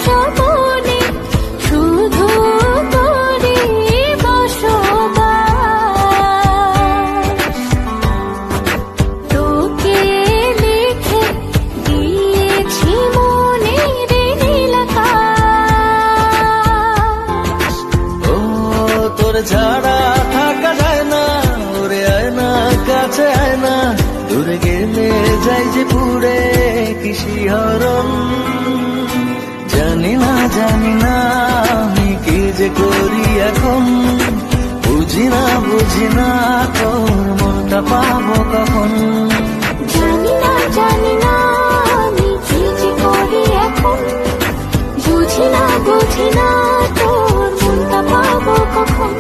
স্বপনে শুধু করি বসবাস। তোকে লিখে দিয়েছি মনের নীলাকাশ। ও তোর ছাড়া থাকা যায় না, ওরে আয় না কাছে আয় না, দূরে গেলে যাই যে পুরে কি শিহরণ। জানি না আমি কি যে করি এখন, বুঝি না তোর মনটা পাবো কখন। জানি না আমি কি যে করি এখন, বুঝি না তোর মনটা পাবো কখন।